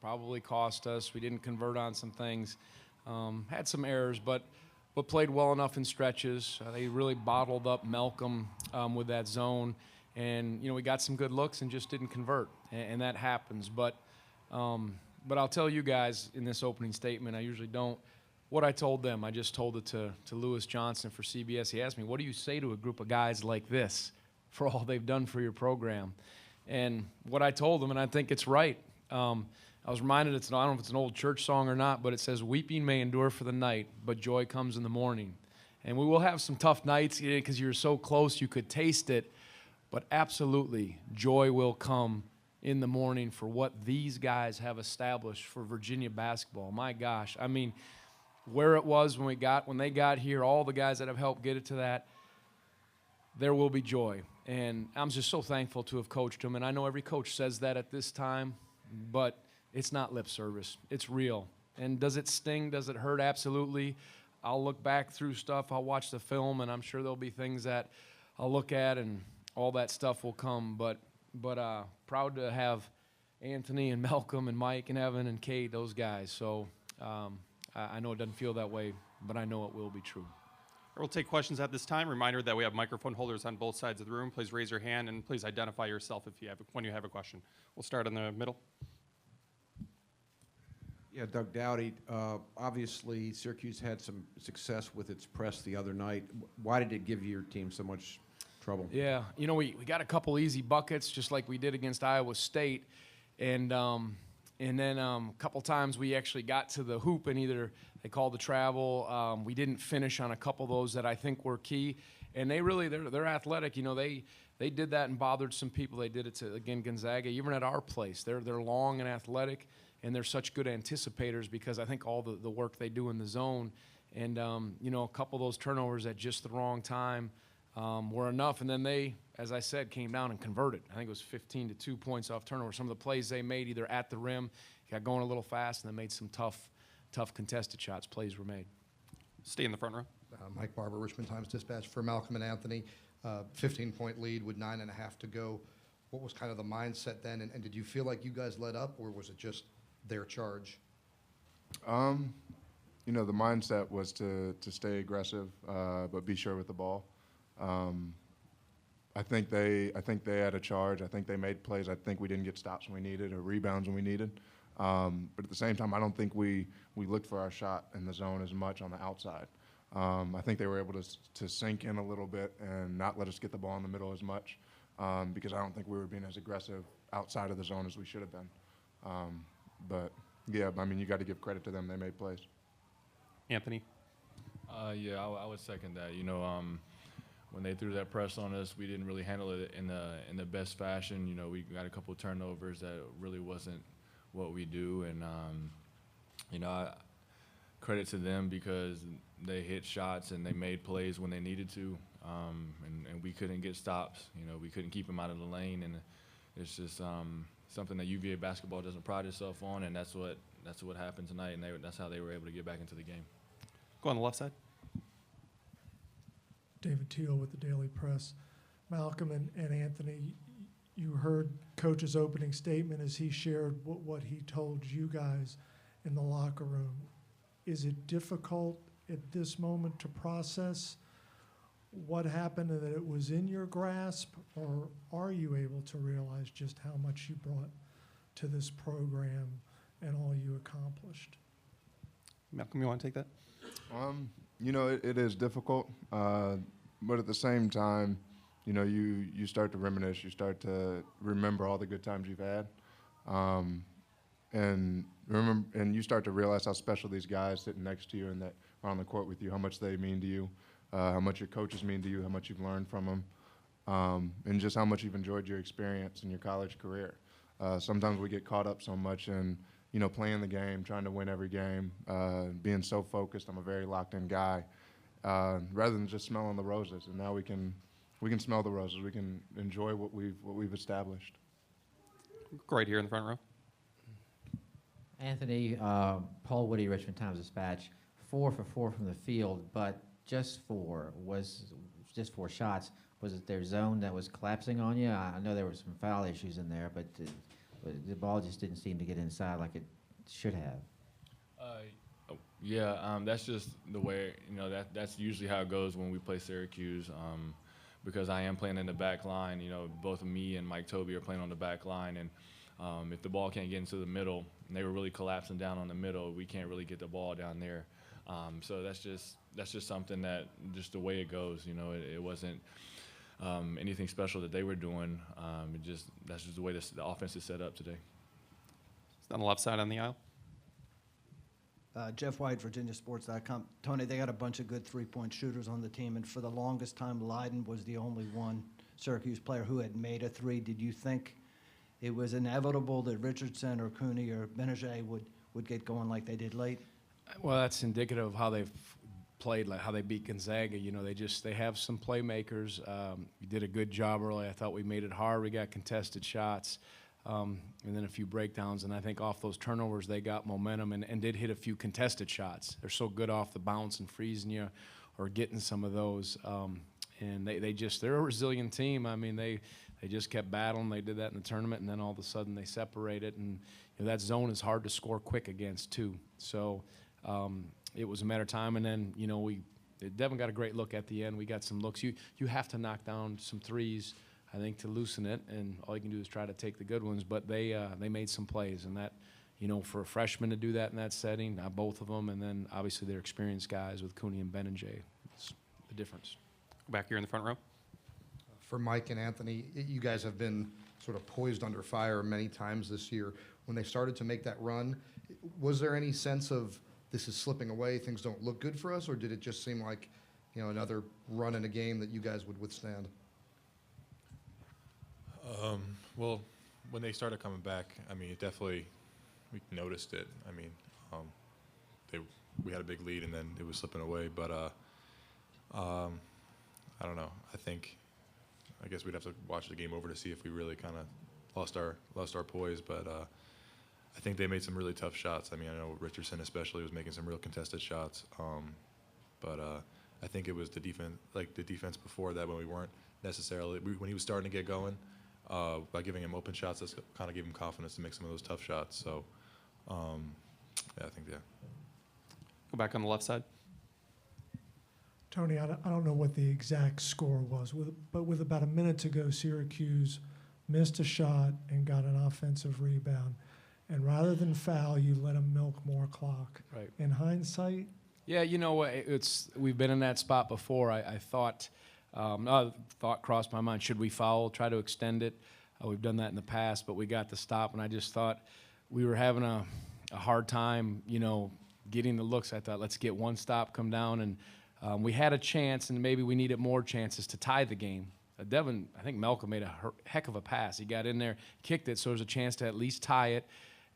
Probably cost us. We didn't convert on some things. Had some errors, but played well enough in stretches. They really bottled up Malcolm with that zone. And, we got some good looks and just didn't convert. And that happens. But I'll tell you guys in this opening statement, I usually don't. What I told them, I just told it to Lewis Johnson for CBS. He asked me, what do you say to a group of guys like this for all they've done for your program? And what I told them, and I think it's right, I was reminded, I don't know if it's an old church song or not, but it says, weeping may endure for the night, but joy comes in the morning. And we will have some tough nights because you're so close you could taste it, but absolutely joy will come in the morning for what these guys have established for Virginia basketball. My gosh, I mean, where it was when they got here, all the guys that have helped get it to that, there will be joy. And I'm just so thankful to have coached them. And I know every coach says that at this time, but it's not lip service. It's real. And does it sting? Does it hurt? Absolutely. I'll look back through stuff. I'll watch the film, and I'm sure there'll be things that I'll look at, and all that stuff will come. But proud to have Anthony and Malcolm and Mike and Evan and Kate, those guys. So I know it doesn't feel that way, but I know it will be true. We'll take questions at this time. Reminder that we have microphone holders on both sides of the room. Please raise your hand, and please identify yourself when you have a question. We'll start in the middle. Yeah, Doug Dowdy. Obviously, Syracuse had some success with its press the other night. Why did it give your team so much trouble? Yeah, we got a couple easy buckets, just like we did against Iowa State, and then a couple times we actually got to the hoop, and either they called the travel. We didn't finish on a couple of those that I think were key, and they're athletic. They did that and bothered some people. They did it to, again, Gonzaga, even at our place. They're long and athletic, and they're such good anticipators because I think all the work they do in the zone. And, a couple of those turnovers at just the wrong time were enough. And then they, as I said, came down and converted. I think it was 15 to 2 points off turnover. Some of the plays they made either at the rim, got going a little fast, and then made some tough contested shots. Plays were made. Stay in the front row. Mike Barber, Richmond Times-Dispatch. For Malcolm and Anthony, 15-point lead with 9.5 to go. What was kind of the mindset then, and did you feel like you guys let up, or was it just their charge? The mindset was to stay aggressive, but be sure with the ball. I think they had a charge. I think they made plays. I think we didn't get stops when we needed or rebounds when we needed. But at the same time, I don't think we looked for our shot in the zone as much on the outside. I think they were able to sink in a little bit and not let us get the ball in the middle as much because I don't think we were being as aggressive outside of the zone as we should have been. But, yeah, you got to give credit to them. They made plays. Anthony? Yeah, I would second that. When they threw that press on us, we didn't really handle it in the best fashion. We got a couple of turnovers that really wasn't what we do. And, credit to them because they hit shots and they made plays when they needed to. And we couldn't get stops. We couldn't keep them out of the lane. And it's just something that UVA basketball doesn't pride itself on, and that's what happened tonight, and that's how they were able to get back into the game. Go on the left side. David Teal with the Daily Press. Malcolm and Anthony, you heard Coach's opening statement as he shared what he told you guys in the locker room. Is it difficult at this moment to process what happened and that it was in your grasp, or are you able to realize just how much you brought to this program and all you accomplished? Malcolm, you want to take that? It is difficult, but at the same time, you start to reminisce, you start to remember all the good times you've had, and you start to realize how special these guys sitting next to you and that are on the court with you, how much they mean to you, how much your coaches mean to you, how much you've learned from them, and just how much you've enjoyed your experience in your college career. Sometimes we get caught up so much in playing the game, trying to win every game, being so focused. I'm a very locked-in guy, rather than just smelling the roses. And now we can smell the roses. We can enjoy what we've established. Go right here in the front row. Anthony, Paul Woody, Richmond Times-Dispatch. 4 for 4 from the field, but just 4 shots. Was it their zone that was collapsing on you? I know there were some foul issues in there, but but the ball just didn't seem to get inside like it should have. Yeah, that's just the way, that's usually how it goes when we play Syracuse. Because I am playing in the back line, both me and Mike Toby are playing on the back line, and if the ball can't get into the middle, and they were really collapsing down on the middle, we can't really get the ball down there. So that's just something that just the way it goes. It wasn't anything special that they were doing. That's just the way the offense is set up today. It's on the left side on the aisle. Jeff White, VirginiaSports.com. Tony, they got a bunch of good three-point shooters on the team, and for the longest time, Leiden was the only one Syracuse player who had made a three. Did you think it was inevitable that Richardson or Cooney or Benajay would get going like they did late? Well, that's indicative of how they've played, like how they beat Gonzaga. They have some playmakers. We did a good job early. I thought we made it hard. We got contested shots. And then a few breakdowns, and I think off those turnovers they got momentum and did hit a few contested shots. They're so good off the bounce and freezing you or getting some of those. And they're a resilient team. I mean, they just kept battling. They did that in the tournament, and then all of a sudden they separated. And that zone is hard to score quick against too. So it was a matter of time. And then Devin got a great look at the end. We got some looks. You have to knock down some threes, I think, to loosen it, and all you can do is try to take the good ones. But they made some plays, and that, for a freshman to do that in that setting, both of them, and then obviously they're experienced guys with Cooney and Benajay, it's the difference. Back here in the front row. For Mike and Anthony, you guys have been sort of poised under fire many times this year. When they started to make that run, was there any sense of this is slipping away, things don't look good for us, or did it just seem like, another run in a game that you guys would withstand? Well, when they started coming back, I mean, we noticed it. I mean, we had a big lead and then it was slipping away. But I don't know. I guess we'd have to watch the game over to see if we really kind of lost our poise. But I think they made some really tough shots. I mean, I know Richardson especially was making some real contested shots. But I think it was the defense before that when we weren't necessarily when he was starting to get going. By giving him open shots, that's kind of gave him confidence to make some of those tough shots. So, I think. Go back on the left side. Tony, I don't know what the exact score was, but with about a minute to go, Syracuse missed a shot and got an offensive rebound. And rather than foul, you let them milk more clock. Right. In hindsight? Yeah, we've been in that spot before. I thought. Thought crossed my mind, should we foul, try to extend it? We've done that in the past, but we got the stop, and I just thought we were having a hard time, getting the looks. I thought, let's get one stop, come down, and we had a chance, and maybe we needed more chances to tie the game. Devin, I think Malcolm made a heck of a pass. He got in there, kicked it, so there's a chance to at least tie it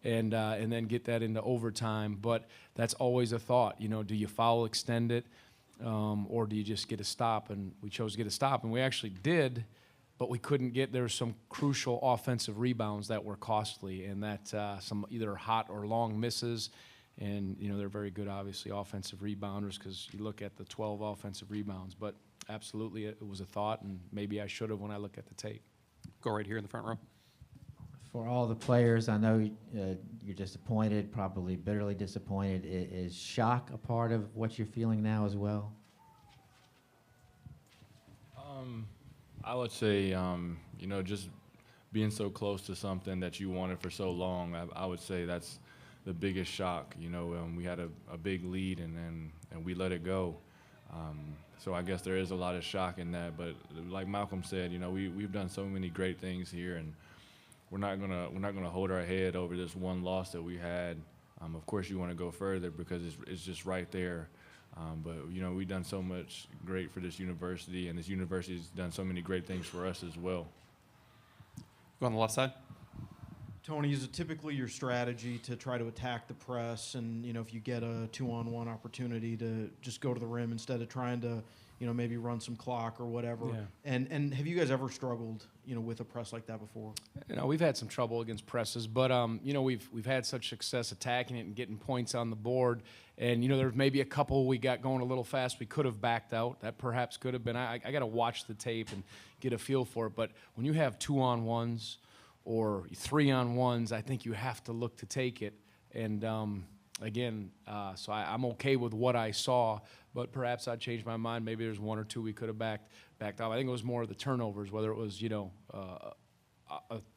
and then get that into overtime. But that's always a thought, do you foul, extend it? Or do you just get a stop? And we chose to get a stop, and we actually did, but we couldn't get. There were some crucial offensive rebounds that were costly, and that some either hot or long misses. And they're very good, obviously, offensive rebounders because you look at the 12 offensive rebounds. But absolutely, it was a thought, and maybe I should have when I look at the tape. Go right here in the front row. For all the players, I know you're disappointed, probably bitterly disappointed. Is shock a part of what you're feeling now as well? I would say, just being so close to something that you wanted for so long, I would say that's the biggest shock. We had a big lead and we let it go. So I guess there is a lot of shock in that. But like Malcolm said, we've done so many great things here, and we're not gonna hold our head over this one loss that we had. Of course, you want to go further because it's just right there. But we've done so much great for this university, and this university's done so many great things for us as well. Go on the left side. Tony, is it typically your strategy to try to attack the press, and if you get a 2-on-1 opportunity to just go to the rim instead of trying to maybe run some clock or whatever? Yeah. And have you guys ever struggled with a press like that before? We've had some trouble against presses, but we've had such success attacking it and getting points on the board. And there's maybe a couple we got going a little fast. We could have backed out. That perhaps could have been. I got to watch the tape and get a feel for it. But when you have 2-on-1s or 3-on-1s, I think you have to look to take it. And again, so I'm okay with what I saw, but perhaps I'd change my mind. Maybe there's one or two we could have backed off. I think it was more of the turnovers, whether it was,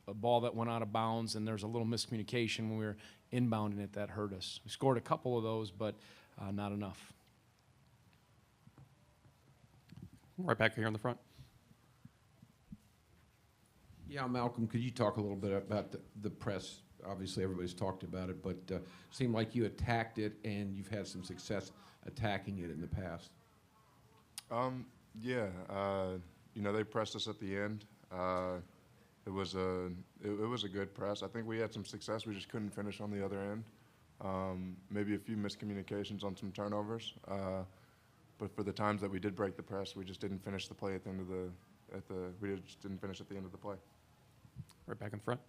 a ball that went out of bounds and there's a little miscommunication when we were inbounding it that hurt us. We scored a couple of those, but not enough. Right back here in the front. Yeah, Malcolm, could you talk a little bit about the press? Obviously, everybody's talked about it, but seemed like you attacked it, and you've had some success attacking it in the past. Yeah, they pressed us at the end. It was a good press. I think we had some success. We just couldn't finish on the other end. Maybe a few miscommunications on some turnovers. But for the times that we did break the press, we just didn't finish the play at the end of we just didn't finish at the end of the play. Right back in front.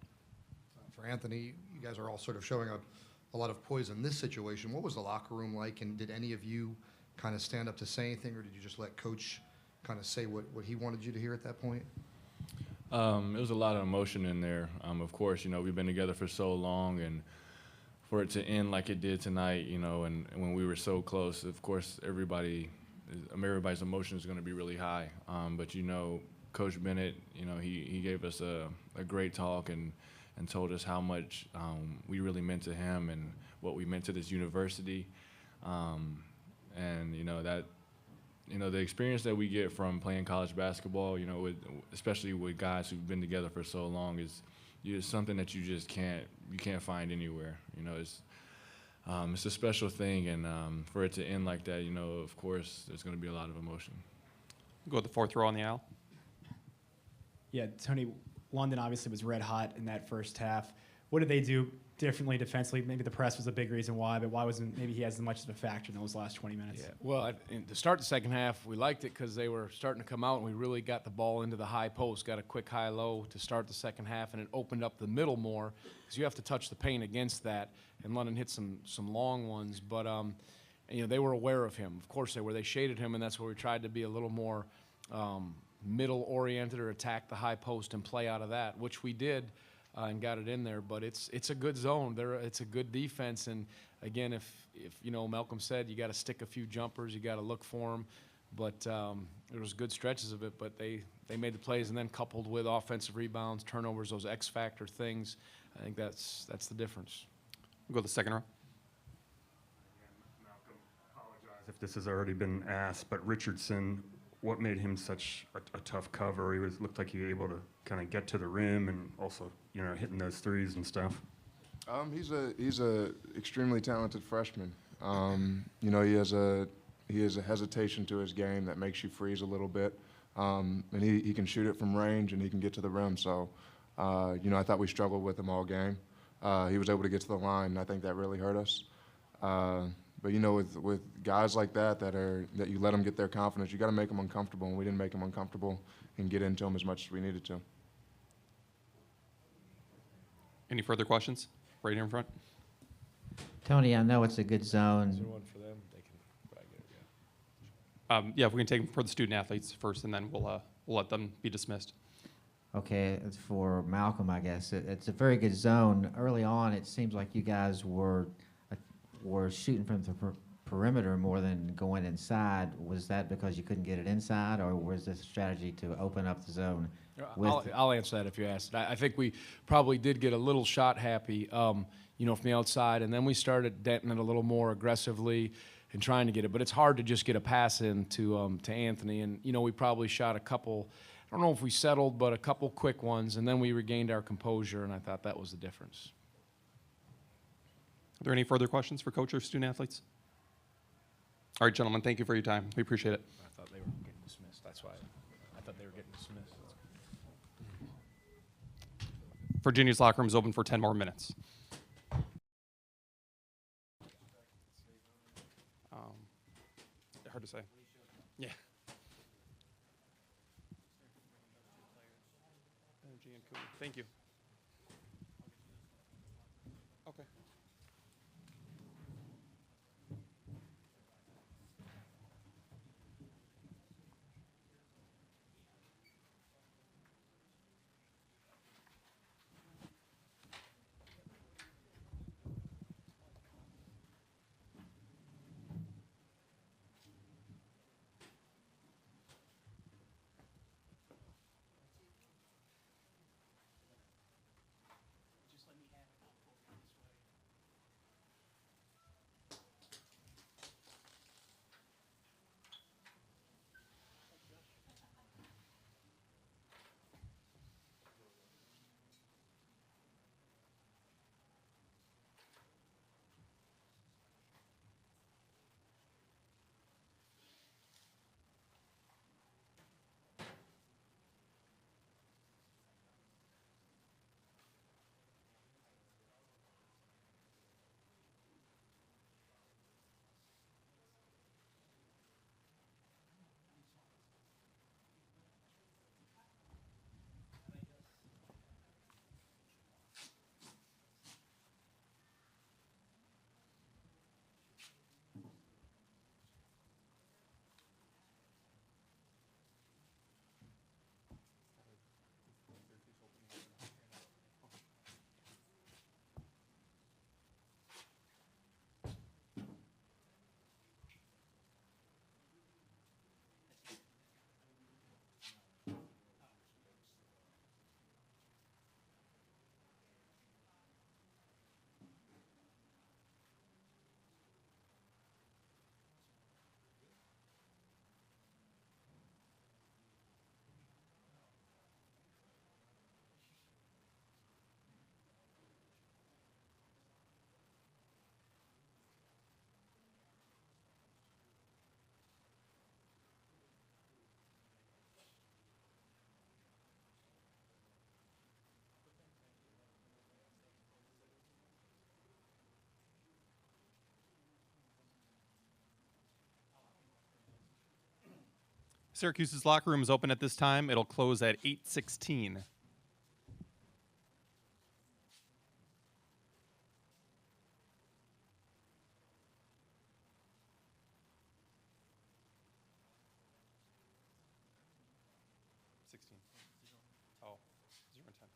For Anthony, you guys are all sort of showing a lot of poise in this situation. What was the locker room like, and did any of you kind of stand up to say anything, or did you just let Coach kind of say what he wanted you to hear at that point? It was a lot of emotion in there. Of course, we've been together for so long, and for it to end like it did tonight, and when we were so close, of course, everybody's emotion is going to be really high. But Coach Bennett, he gave us a great talk and told us how much we really meant to him and what we meant to this university. And the experience that we get from playing college basketball, especially with guys who've been together for so long, is something that you just can't find anywhere. It's a special thing, and for it to end like that, of course, there's going to be a lot of emotion. Go to the fourth row on the aisle. Yeah, Tony, London obviously was red hot in that first half. What did they do differently defensively? Maybe the press was a big reason why, but why wasn't maybe he as much of a factor in those last 20 minutes? Yeah, well, to start the second half, we liked it because they were starting to come out, and we really got the ball into the high post, got a quick high-low to start the second half, and it opened up the middle more because you have to touch the paint against that, and London hit some long ones. But, they were aware of him. Of course they were. They shaded him, and that's where we tried to be a little more middle-oriented or attack the high post and play out of that, which we did. And got it in there, but it's a good zone. It's a good defense, and again, if Malcolm said, you got to stick a few jumpers, you got to look for them, but there was good stretches of it. But they made the plays, and then coupled with offensive rebounds, turnovers, those X factor things, I think that's the difference. We'll go to the second row. Malcolm, apologize if this has already been asked, but Richardson, what made him such a tough cover? He looked like he was able to kind of get to the rim and also, hitting those threes and stuff. He's a extremely talented freshman. He has a hesitation to his game that makes you freeze a little bit, and he can shoot it from range and he can get to the rim. So, I thought we struggled with him all game. He was able to get to the line, and I think that really hurt us. But with guys like that you let them get their confidence, you got to make them uncomfortable, and we didn't make them uncomfortable and get into them as much as we needed to. Any further questions? Right here in front. Tony, I know it's a good zone. Is there one for them? They can probably get it, Yeah, if we can take them for the student athletes first, and then we'll let them be dismissed. Okay, it's for Malcolm, I guess. It's a very good zone. Early on, it seems like you guys were shooting from the perimeter more than going inside. Was that because you couldn't get it inside, or was this strategy to open up the zone? I'll answer that if you asked. I think we probably did get a little shot happy, from the outside, and then we started denting it a little more aggressively and trying to get it. But it's hard to just get a pass in to Anthony, and we probably shot a couple. I don't know if we settled, but a couple quick ones, and then we regained our composure, and I thought that was the difference. Are there any further questions for coach or student athletes? All right, gentlemen, thank you for your time. We appreciate it. I thought they were getting dismissed. That's why I thought they were getting dismissed. Virginia's locker room is open for 10 more minutes. Hard to say. Yeah. Thank you. Okay. Syracuse's locker room is open at this time. It'll close at 8:16. Oh, 0 and 10.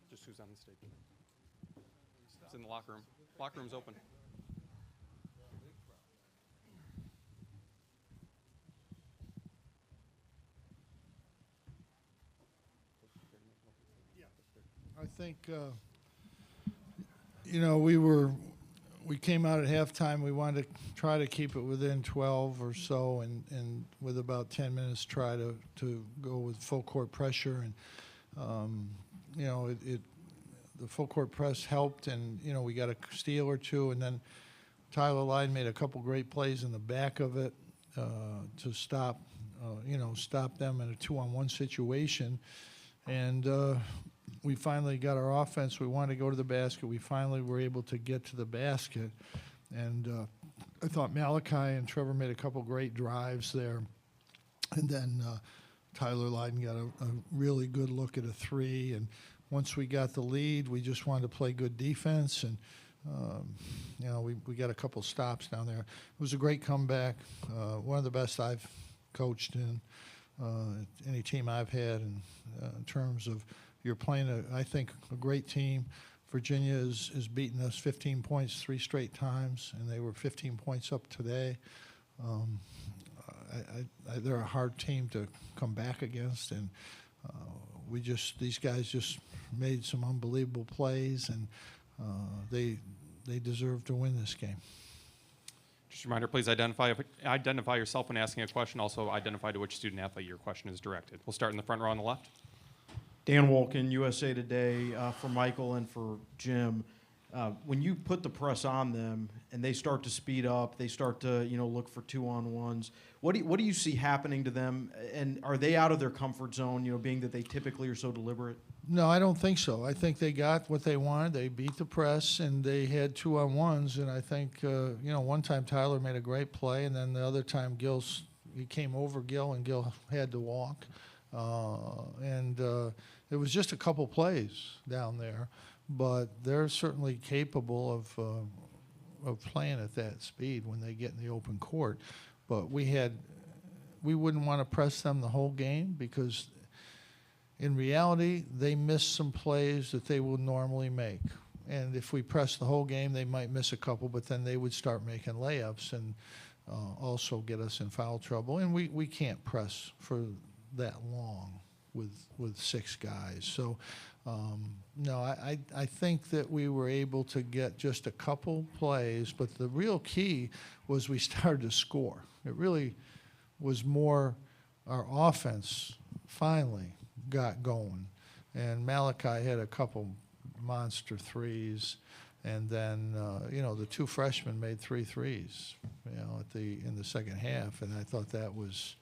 Just who's on the stage. It's in the locker room. Locker room's open. I think, we came out at halftime. We wanted to try to keep it within 12 or so, and with about 10 minutes, try to go with full court pressure. And, the full court press helped, and, we got a steal or two, and then Tyler Lydon made a couple great plays in the back of it to stop them in a 2-on-1 situation. And we finally got our offense. We wanted to go to the basket. We finally were able to get to the basket. And I thought Malachi and Trevor made a couple great drives there. And then Tyler Lydon got a really good look at a three. And once we got the lead, we just wanted to play good defense. And, we got a couple stops down there. It was a great comeback, one of the best I've coached in any team I've had in terms of you're playing, I think, a great team. Virginia is beating us 15 points 3 straight times, and they were 15 points up today. They're a hard team to come back against, and these guys just made some unbelievable plays, and they deserve to win this game. Just a reminder, please identify yourself when asking a question. Also identify to which student athlete your question is directed. We'll start in the front row on the left. Dan Wolkin, USA Today, for Michael and for Jim. When you put the press on them and they start to speed up, they start to look for 2-on-1s. What do you see happening to them? And are they out of their comfort zone? Being that they typically are so deliberate. No, I don't think so. I think they got what they wanted. They beat the press and they had 2-on-1s. And I think one time Tyler made a great play, and then the other time he came over Gil and Gil had to walk. It was just a couple plays down there, but they're certainly capable of playing at that speed when they get in the open court. But we wouldn't want to press them the whole game, because in reality they miss some plays that they would normally make. And if we press the whole game, they might miss a couple, but then they would start making layups and also get us in foul trouble. And we can't press for that long with 6 guys. So No, I think that we were able to get just a couple plays, but the real key was we started to score. It really was more our offense finally got going. And Malachi had a couple monster threes, and then the two freshmen made 3 threes, in the second half, and I thought that was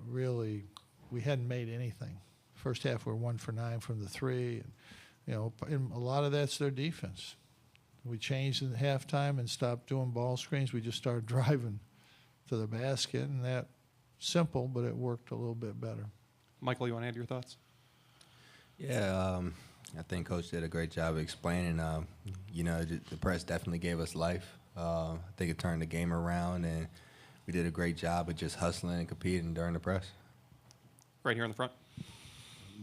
really, we hadn't made anything. First half we were 1 for 9 from the 3, and a lot of that's their defense. We changed in halftime and stopped doing ball screens. We just started driving to the basket, and that simple, but it worked a little bit better. Michael, you want to add your thoughts? Yeah, I think Coach did a great job of explaining. The press definitely gave us life. I think it turned the game around, and we did a great job of just hustling and competing during the press. Right here in the front.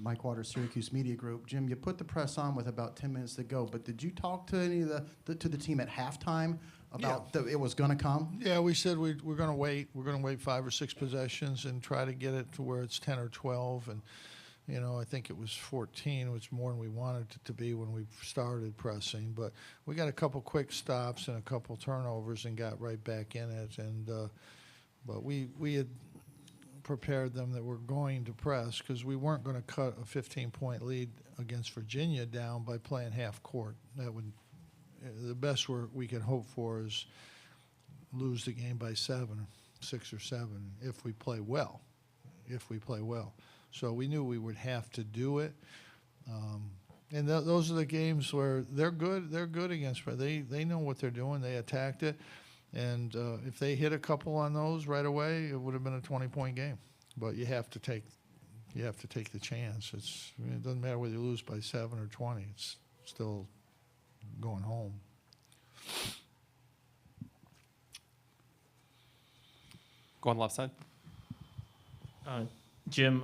Mike Waters, Syracuse Media Group. Jim, you put the press on with about 10 minutes to go, but did you talk to any of the team at halftime about it was going to come? Yeah, we said we're going to wait. We're going to wait 5 or 6 possessions and try to get it to where it's 10 or 12. And, I think it was 14, which more than we wanted it to be when we started pressing. But we got a couple quick stops and a couple turnovers and got right back in it. And but we had prepared them that we're going to press because we weren't going to cut a 15-point lead against Virginia down by playing half court. That would the best we can hope for is lose the game by 6 or 7 if we play well. So we knew we would have to do it. And those are the games where they're good. They're good against. They know what they're doing. They attacked it. And if they hit a couple on those right away, it would have been a 20-point game. But you have to take the chance. It doesn't matter whether you lose by 7 or 20. It's still going home. Go on the left side. Jim,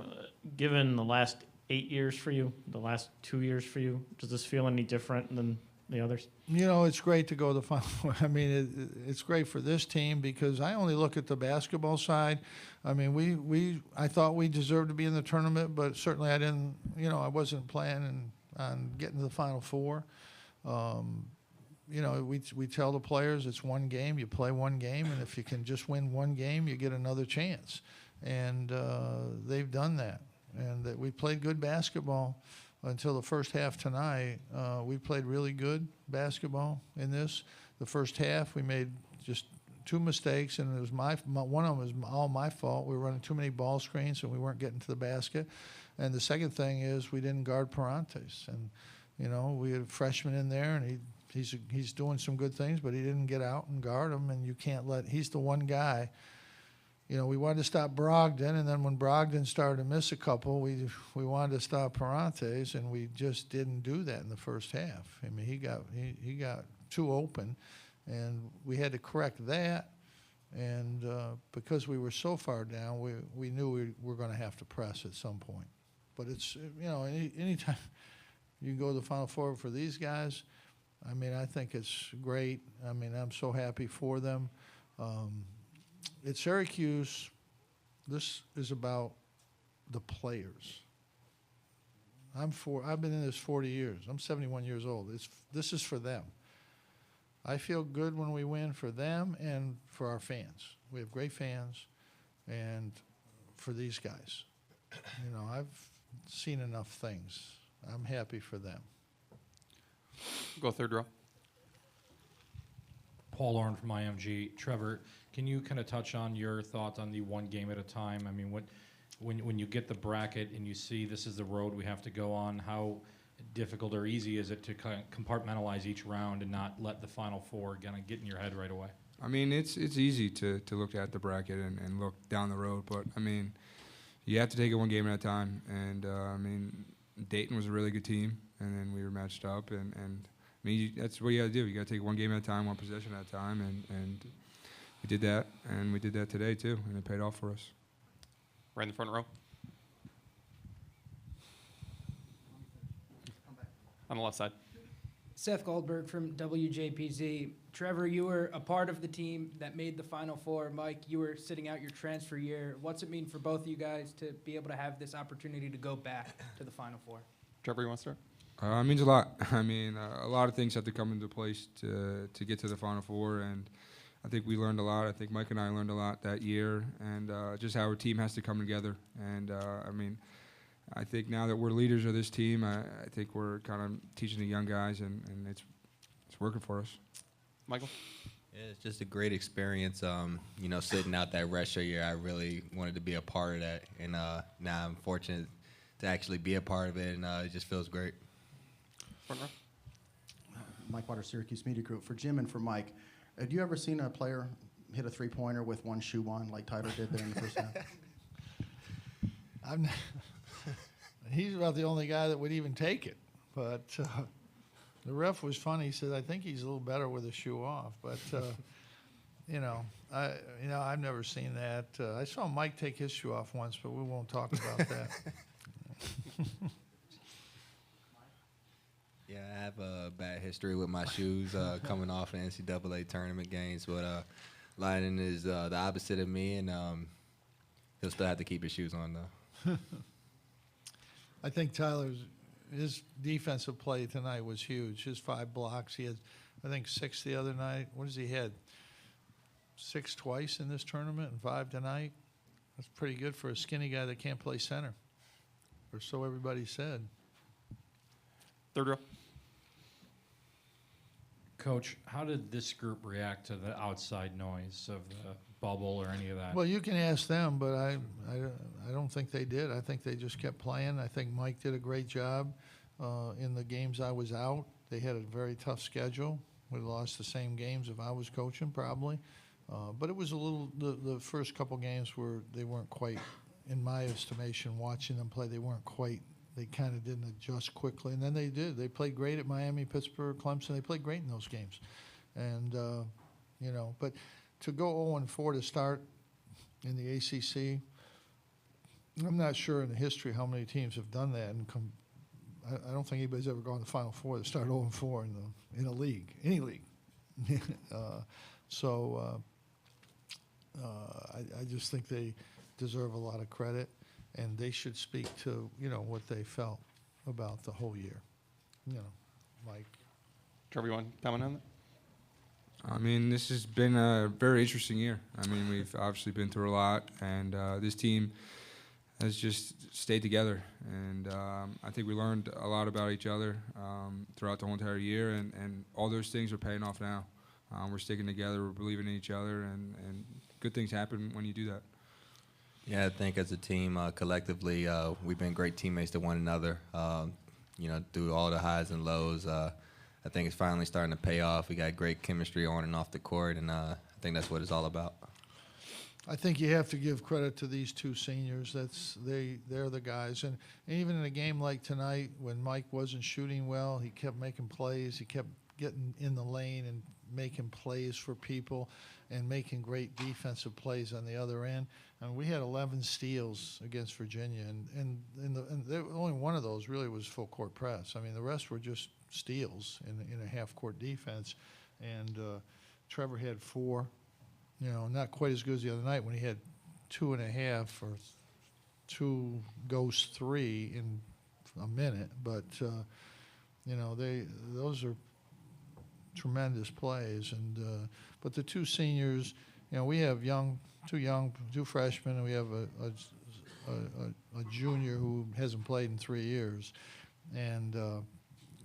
given the last 8 years for you, the last 2 years for you, does this feel any different than the others? It's great to go to the Final Four. I mean, it's great for this team because I only look at the basketball side. I mean, I thought we deserved to be in the tournament, but certainly I didn't. I wasn't planning on getting to the Final Four. We tell the players it's one game. You play one game, and if you can just win one game, you get another chance. And they've done that. And that we played good basketball until the first half tonight. We played really good basketball in this. The first half, we made just 2 mistakes, and it was one of them was all my fault. We were running too many ball screens, and we weren't getting to the basket. And the second thing is we didn't guard Parantes. And, we had a freshman in there, and he's doing some good things, but he didn't get out and guard him, and you can't he's the one guy. We wanted to stop Brogdon, and then when Brogdon started to miss a couple, we wanted to stop Parantes, and we just didn't do that in the first half. I mean, he got too open, and we had to correct that. And because we were so far down, we knew we were going to have to press at some point. But it's anytime you go to the Final Four for these guys, I mean, I think it's great. I mean, I'm so happy for them. At Syracuse, this is about the players. I've been in this 40 years. I'm 71 years old. This is for them. I feel good when we win for them and for our fans. We have great fans, and for these guys. I've seen enough things. I'm happy for them. Go third row. Paul Lauren from IMG. Trevor, can you kind of touch on your thoughts on the one game at a time? I mean, when you get the bracket and you see this is the road we have to go on, how difficult or easy is it to kind of compartmentalize each round and not let the Final Four kind of get in your head right away? I mean, it's easy to look at the bracket and look down the road, but, I mean, you have to take it one game at a time. And, I mean, Dayton was a really good team, and then we were matched up, and I mean, that's what you got to do. You got to take one game at a time, one possession at a time, and we did that, and we did that today too, and it paid off for us. Right in the front row. On the left side. Seth Goldberg from WJPZ. Trevor, you were a part of the team that made the Final Four. Mike, you were sitting out your transfer year. What's it mean for both of you guys to be able to have this opportunity to go back to the Final Four? Trevor, you want to start? It means a lot. I mean, a lot of things have to come into place to get to the Final Four, and I think we learned a lot. I think Mike and I learned a lot that year, and just how our team has to come together. And I mean, I think now that we're leaders of this team, I think we're kind of teaching the young guys, and it's working for us. Michael? Yeah, it's just a great experience. You know, sitting out that redshirt year, I really wanted to be a part of that, and now I'm fortunate to actually be a part of it, and it just feels great. Front row. Mike Waters, Syracuse Media Group. For Jim and for Mike, have you ever seen a player hit a three-pointer with one shoe on, like Tyler did there in the first half? He's about the only guy that would even take it. But the ref was funny. He said, "I think he's a little better with a shoe off." But I've never seen that. I saw Mike take his shoe off once, but we won't talk about that. Yeah, I have a bad history with my shoes coming off in NCAA tournament games, but Lyden is the opposite of me, and he'll still have to keep his shoes on, though. I think his defensive play tonight was huge. His 5 blocks. He had, I think, 6 the other night. What has he had? 6 twice in this tournament and 5 tonight. That's pretty good for a skinny guy that can't play center, or so everybody said. Third row. Coach, how did this group react to the outside noise of the bubble or any of that? Well, you can ask them, but I don't think they did. I think they just kept playing. I think Mike did a great job in the games I was out. They had a very tough schedule. We lost the same games if I was coaching, probably. But it was a little, the first couple games where they weren't quite, in my estimation, watching them play, they kind of didn't adjust quickly. And then they did. They played great at Miami, Pittsburgh, Clemson. They played great in those games. And, but to go 0-4 to start in the ACC, I'm not sure in the history how many teams have done that. And I don't think anybody's ever gone to the Final Four to start 0-4 in a league, any league. I just think they deserve a lot of credit, and they should speak to, what they felt about the whole year. Mike. Trevor, you want to comment on that? I mean, this has been a very interesting year. I mean, we've obviously been through a lot, and this team has just stayed together. And I think we learned a lot about each other throughout the whole entire year, and all those things are paying off now. We're sticking together, we're believing in each other, and good things happen when you do that. Yeah, I think as a team, collectively, we've been great teammates to one another, through all the highs and lows. I think it's finally starting to pay off. We got great chemistry on and off the court, and I think that's what it's all about. I think you have to give credit to these 2 seniors. They're the guys. And even in a game like tonight, when Mike wasn't shooting well, he kept making plays. He kept getting in the lane and making plays for people and making great defensive plays on the other end. And we had 11 steals against Virginia, and only one of those really was full court press. I mean, the rest were just steals in a half court defense. And Trevor had 4. Not quite as good as the other night when he had 2.5 or 2 goes 3 in a minute. But those are tremendous plays. And but the 2 seniors, we have 2 freshmen, and we have a junior who hasn't played in 3 years. And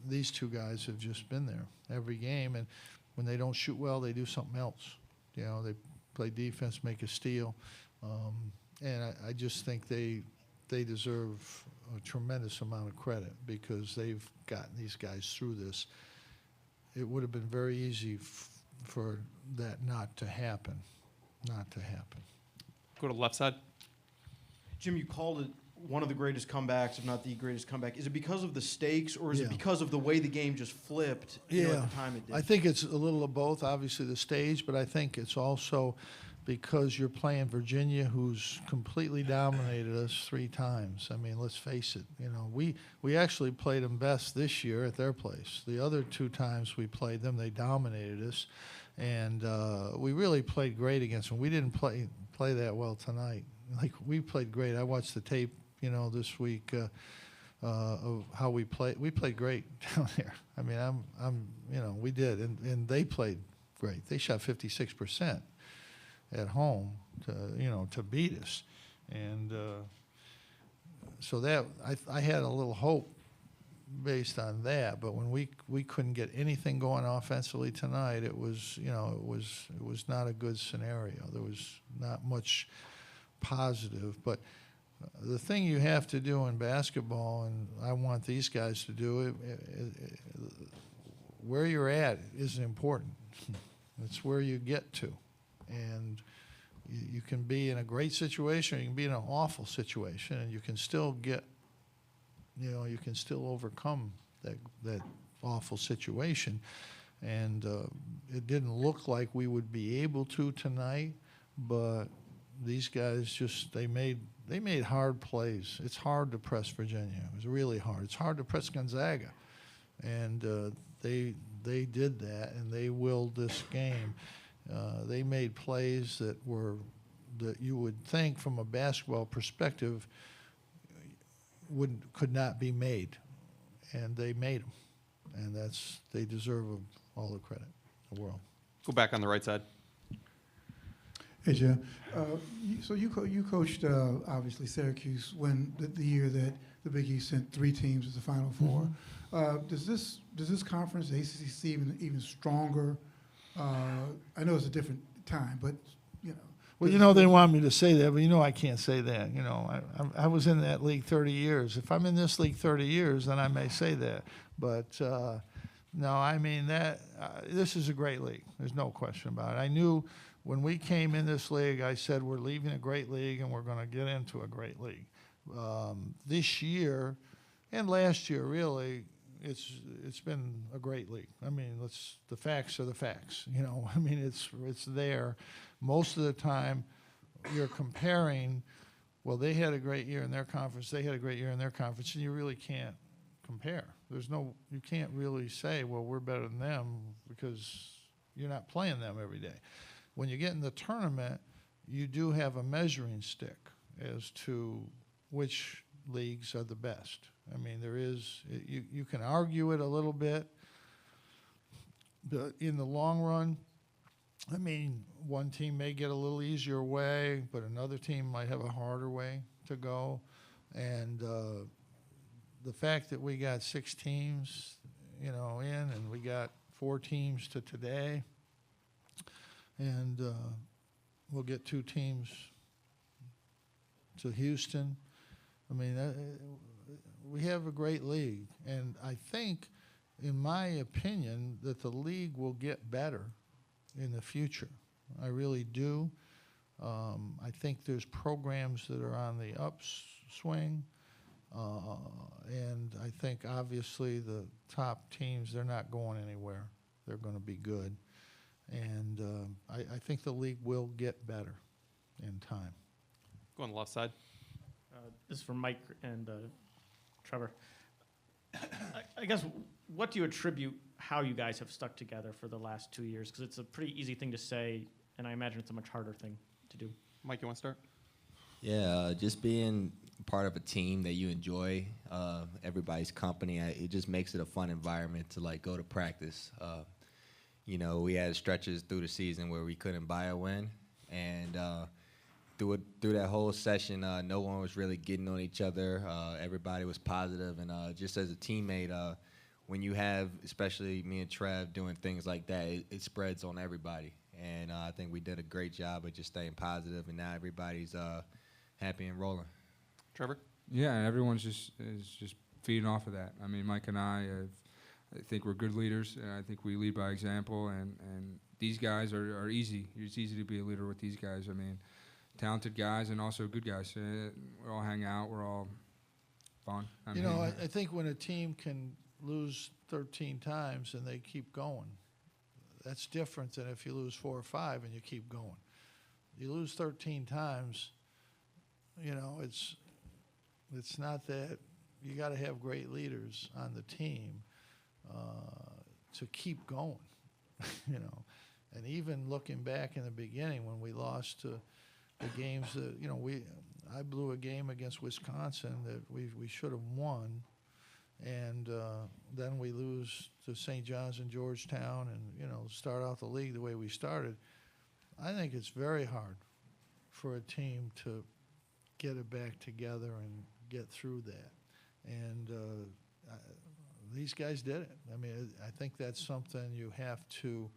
these 2 guys have just been there every game. And when they don't shoot well, they do something else. They play defense, make a steal. And I just think they deserve a tremendous amount of credit because they've gotten these guys through this. It would have been very easy for that not to happen. Go to the left side. Jim, you called it one of the greatest comebacks, if not the greatest comeback. Is it because of the stakes, or is it because of the way the game just flipped at the time it did? I think it's a little of both, obviously the stage, but I think it's also because you're playing Virginia, who's completely dominated us 3 times. I mean, let's face it. We actually played them best this year at their place. The other 2 times we played them, they dominated us, and we really played great against them. We didn't play that well tonight. Like, we played great. I watched the tape, this week of how we played. We played great down there. I mean, we did, and they played great. They shot 56% at home to beat us, and so that I had a little hope based on that. But when we couldn't get anything going offensively tonight, it was not a good scenario. There was not much positive, but the thing you have to do in basketball, and I want these guys to do it, where you're at isn't important. It's where you get to. And you can be in a great situation, or you can be in an awful situation, and you can still get, you can still overcome that awful situation. And it didn't look like we would be able to tonight, but these guys they made hard plays. It's hard to press Virginia. It was really hard. It's hard to press Gonzaga. And they did that, and they willed this game. They made plays that you would think from a basketball perspective could not be made, and they made them. And they deserve all the credit in the world. Go back on the right side. Hey, Jeff. So you coached, obviously, Syracuse when the year that the Big East sent 3 teams to the Final Four. Does this conference, the ACC, even stronger? I know it's a different time, but Well, they want me to say that, but I can't say that. I was in that league 30 years. If I'm in this league 30 years, then I may say that. But no, I mean this is a great league. There's no question about it. I knew when we came in this league, I said we're leaving a great league and we're going to get into a great league. This year and last year, really, it's been a great league. I mean, the facts are the facts. I mean, it's there. Most of the time, you're comparing. Well, they had a great year in their conference. They had a great year in their conference, and you really can't compare. You can't really say, well, we're better than them, because you're not playing them every day. When you get in the tournament, you do have a measuring stick as to which leagues are the best. I mean, you can argue it a little bit, but in the long run, I mean, one team may get a little easier way, but another team might have a harder way to go. And the fact that we got 6 teams, in, and we got 4 teams to today, and we'll get 2 teams to Houston. I mean, we have a great league, and I think, in my opinion, that the league will get better in the future. I really do. I think there's programs that are on the upswing, and I think obviously the top teams, they're not going anywhere. They're going to be good, and I think the league will get better in time. Go on the left side. This is for Mike and Trevor. I guess, what do you attribute how you guys have stuck together for the last 2 years? Because it's a pretty easy thing to say, and I imagine it's a much harder thing to do. Mike, you want to start? Yeah, just being part of a team that you enjoy, everybody's company, it just makes it a fun environment to go to practice. We had stretches through the season where we couldn't buy a win, and through that whole session, no one was really getting on each other. Everybody was positive, and just as a teammate, when you have, especially me and Trev, doing things like that, it spreads on everybody. And I think we did a great job of just staying positive, and now everybody's happy and rolling. Trevor? Yeah, and everyone's just feeding off of that. I mean, Mike and I think we're good leaders, and I think we lead by example. And these guys are easy. It's easy to be a leader with these guys. I mean, talented guys and also good guys. We all hang out. We're all fun. I think when a team can lose 13 times and they keep going, that's different than if you lose 4 or 5 and you keep going. You lose 13 times, it's not that. You got to have great leaders on the team to keep going, And even looking back in the beginning when we lost to the games that, I blew a game against Wisconsin that we should have won, and then we lose to St. John's and Georgetown, and start out the league the way we started. I think it's very hard for a team to get it back together and get through that, and these guys did it. I mean, I think that's something you have to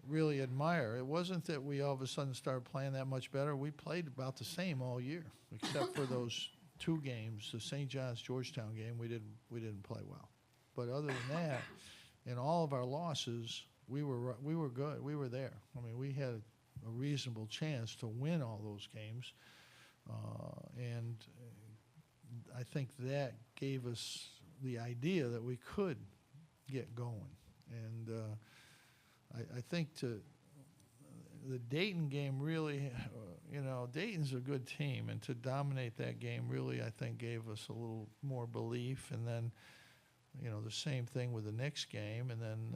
really admire. It wasn't that we all of a sudden started playing that much better. We played about the same all year, except for those 2 games. The St. John's Georgetown game, we didn't play well. But other than that, in all of our losses, we were good. We were there. I mean, we had a reasonable chance to win all those games, and I think that gave us the idea that we could get going. And I think the Dayton game really, Dayton's a good team, and to dominate that game really, I think, gave us a little more belief. And then, the same thing with the Knicks game. And then,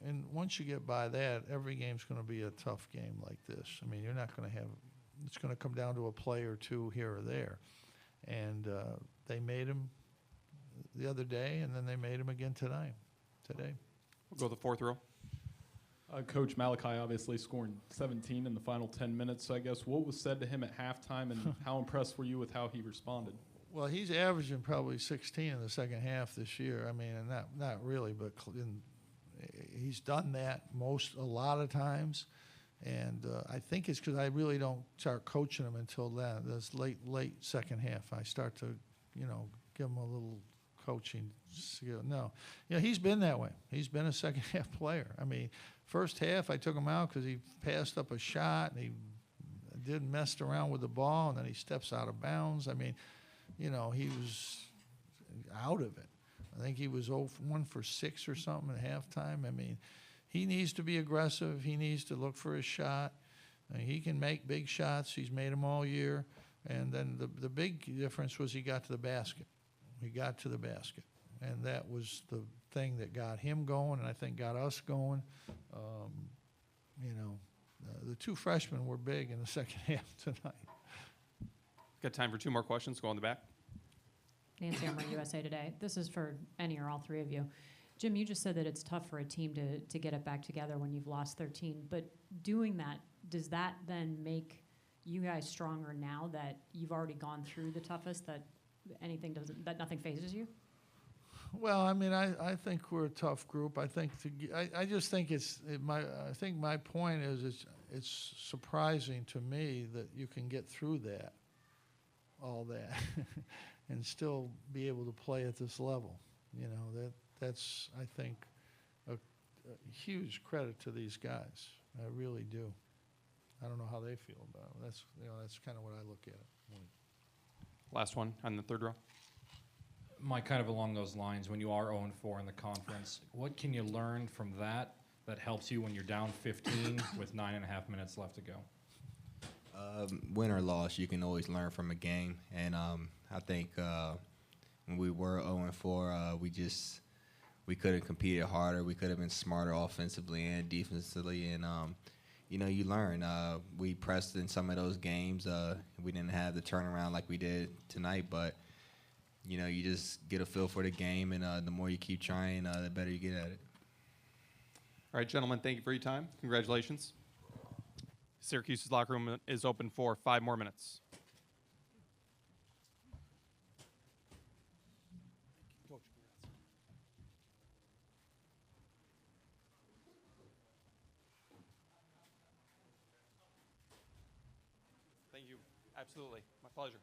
and once you get by that, every game's going to be a tough game like this. I mean, you're not going to have, it's going to come down to a play or two here or there. And they made them the other day, and then they made them again today. We'll go to the 4th row. Coach Malachi obviously scoring 17 in the final 10 minutes. So I guess what was said to him at halftime, and how impressed were you with how he responded? Well, he's averaging probably 16 in the second half this year. I mean, and not really, but he's done that a lot of times. And I think it's because I really don't start coaching him until then. This late second half, I start to, give him a little coaching skill. No, he's been that way. He's been a second half player. I mean, first half I took him out because he passed up a shot and he didn't mess around with the ball, and then he steps out of bounds. I mean, he was out of it. I think he was 1 for 6 or something at halftime. I mean, he needs to be aggressive. He needs to look for his shot. He can make big shots. He's made them all year. And then the big difference was he got to the basket. He got to the basket. And that was the thing that got him going, and I think got us going. The 2 freshmen were big in the second half tonight. Got time for 2 more questions. Go in the back. Nancy Armour, USA Today. This is for any or all 3 of you. Jim, you just said that it's tough for a team to get it back together when you've lost 13. But doing that, does that then make you guys stronger now that you've already gone through the toughest, that nothing phases you? Well, I mean, I think we're a tough group. I think I just think I think my point is it's surprising to me that you can get through all that, and still be able to play at this level. That's I think a huge credit to these guys. I really do. I don't know how they feel about it. That's kind of what I look at it. Last one on the 3rd row. Mike, kind of along those lines, when you are 0-4 in the conference, what can you learn from that helps you when you're down 15 with 9.5 minutes left to go? Win or loss, you can always learn from a game. And I think when we were 0-4, we could have competed harder. We could have been smarter offensively and defensively. And, you learn. We pressed in some of those games. We didn't have the turnaround like we did tonight, but you just get a feel for the game, and the more you keep trying, the better you get at it. All right, gentlemen, thank you for your time. Congratulations. Syracuse's locker room is open for 5 more minutes. Thank you. Absolutely. My pleasure.